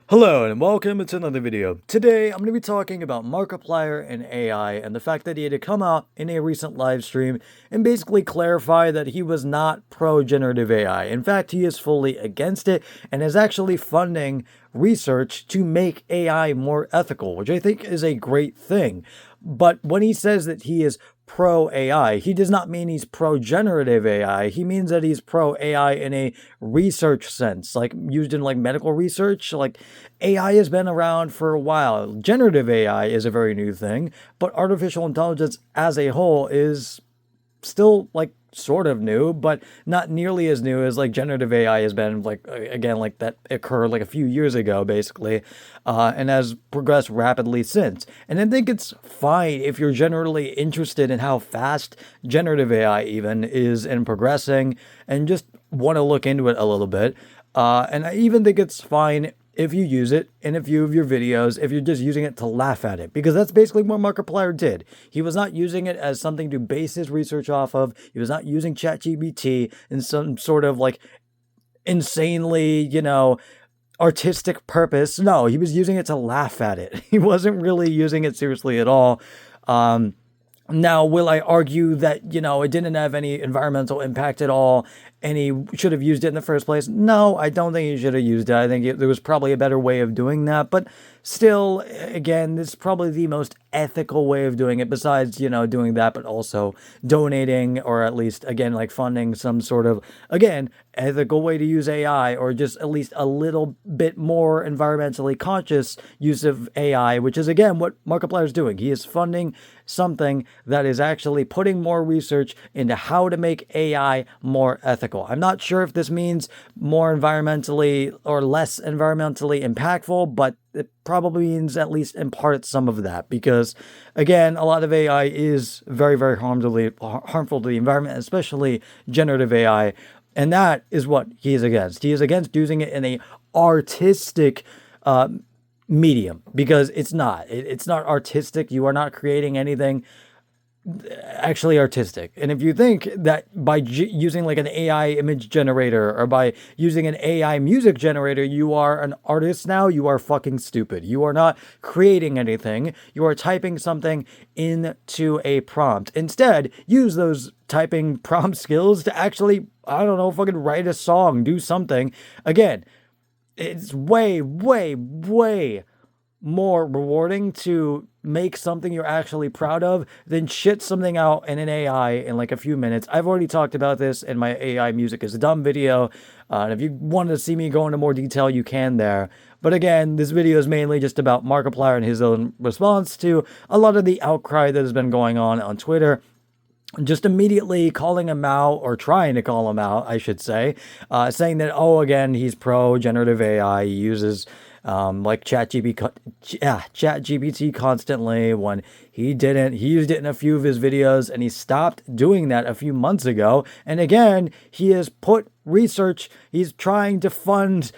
Hello and welcome to another video. Today I'm going to be talking about Markiplier and AI and the fact that he had to come out in a recent live stream and basically clarify that he was not pro-generative AI. In fact, he is fully against it and is actually funding research to make AI more ethical, which I think is a great thing. But when he says that he is pro AI, he does not mean he's pro generative AI. He means that he's pro AI in a research sense, like used in like medical research. Like AI has been around for a while. Generative AI is a very new thing, but artificial intelligence as a whole is still like sort of new, but not nearly as new as like generative AI has been. Like again, like that occurred like a few years ago, basically, and has progressed rapidly since. And I think it's fine if you're generally interested in how fast generative AI even is in progressing, and just want to look into it a little bit. And I even think it's fine if you use it in a few of your videos, if you're just using it to laugh at it, because that's basically what Markiplier did. He was not using it as something to base his research off of. He was not using ChatGPT in some sort of like insanely, artistic purpose. No, he was using it to laugh at it. He wasn't really using it seriously at all. Now, will I argue that, it didn't have any environmental impact at all and he should have used it in the first place? No, I don't think he should have used it. I think there was probably a better way of doing that. But still, again, this is probably the most ethical way of doing it besides, doing that, but also donating or at least, again, like funding some sort of, again, ethical way to use AI or just at least a little bit more environmentally conscious use of AI, which is, again, what Markiplier is doing. He is funding something that is actually putting more research into how to make AI more ethical. I'm not sure if this means more environmentally or less environmentally impactful, but it probably means at least in part some of that, because again, a lot of AI is very, very harmful to the environment, especially generative AI. And that is what he is against. He is against using it in a artistic medium, because it's not. It's not artistic. You are not creating anything actually artistic. And if you think that by using like an AI image generator or by using an AI music generator, you are an artist now, you are fucking stupid. You are not creating anything. You are typing something into a prompt. Instead, use those typing prompt skills to actually, I don't know, fucking write a song, do something. Again, it's way, way, way more rewarding to make something you're actually proud of than shit something out in an AI in like a few minutes. I've already talked about this in my AI music is dumb video. And if you wanted to see me go into more detail, you can there. But again, this video is mainly just about Markiplier and his own response to a lot of the outcry that has been going on Twitter. Just immediately calling him out, or trying to call him out, I should say, saying that, oh, again, he's pro generative AI. He uses like ChatGPT constantly, when he didn't. He used it in a few of his videos and he stopped doing that a few months ago. And again, he has put research, he's trying to fund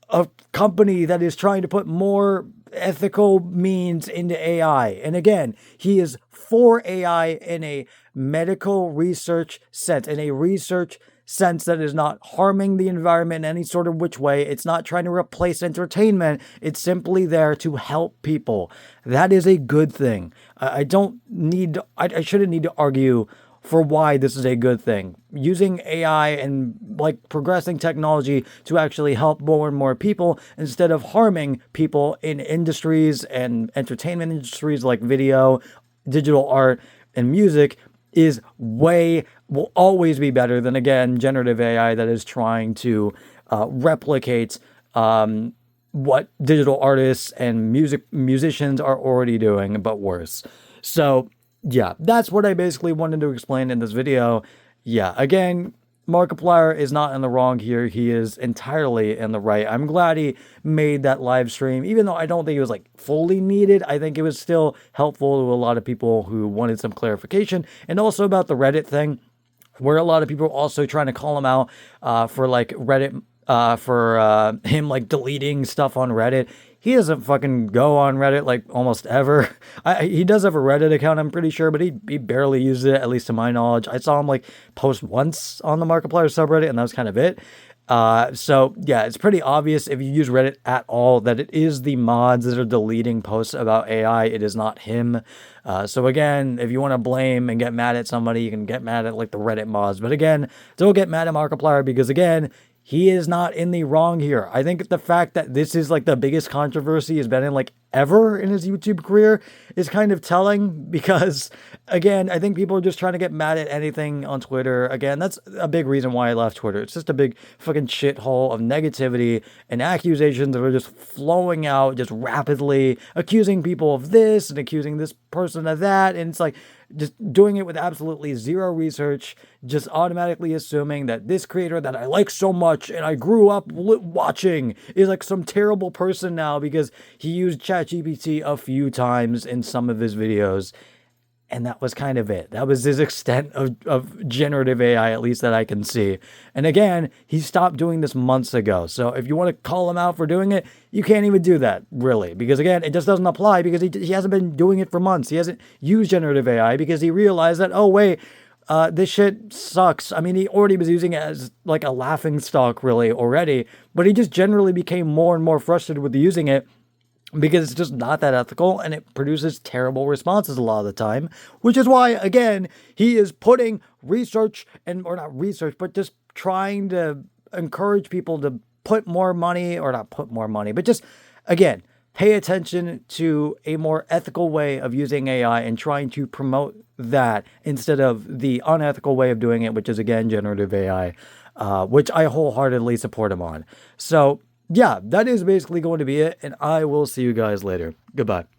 a company that is trying to put more ethical means into AI. And again, he is for AI in a medical research sense, in a research sense that is not harming the environment in any sort of which way. It's not trying to replace entertainment. It's simply there to help people. That is a good thing. I shouldn't need to argue for why this is a good thing. Using AI and like progressing technology to actually help more and more people instead of harming people in industries and entertainment industries like video, digital art, and music will always be better than, again, generative AI that is trying to replicate what digital artists and musicians are already doing, but worse. So yeah, that's what I basically wanted to explain in this video. Yeah, again, Markiplier is not in the wrong here. He is entirely in the right. I'm glad he made that live stream, even though I don't think it was like fully needed. I think it was still helpful to a lot of people who wanted some clarification. And also about the Reddit thing, where a lot of people are also trying to call him out for like Reddit, for him like deleting stuff on Reddit. He doesn't fucking go on Reddit like almost ever. He does have a Reddit account, I'm pretty sure, but he barely uses it, at least to my knowledge. I saw him like post once on the Markiplier subreddit, and that was kind of it. So yeah, it's pretty obvious if you use Reddit at all that it is the mods that are deleting posts about AI. It is not him. So again, if you want to blame and get mad at somebody, you can get mad at like the Reddit mods. But again, don't get mad at Markiplier because again, he is not in the wrong here. I think the fact that this is like the biggest controversy has been in like ever in his YouTube career is kind of telling because again, I think people are just trying to get mad at anything on Twitter. Again, that's a big reason why I left Twitter. It's just a big fucking shithole of negativity and accusations that are just flowing out just rapidly, accusing people of this and accusing this person of that. And it's like just doing it with absolutely zero research, just automatically assuming that this creator that I like so much and I grew up watching is like some terrible person now because he used ChatGPT a few times in some of his videos. And that was kind of it. That was his extent of generative AI, at least that I can see. And again, he stopped doing this months ago. So if you want to call him out for doing it, you can't even do that, really. Because again, it just doesn't apply because he hasn't been doing it for months. He hasn't used generative AI because he realized that, oh, wait, this shit sucks. I mean, he already was using it as like a laughing stock, really, already. But he just generally became more and more frustrated with using it because it's just not that ethical and it produces terrible responses a lot of the time, which is why, again, he is putting research or not research, but just trying to encourage people to put more money or not put more money, but just, again, pay attention to a more ethical way of using AI and trying to promote that instead of the unethical way of doing it, which is, again, generative AI, which I wholeheartedly support him on. So, yeah, that is basically going to be it, and I will see you guys later. Goodbye.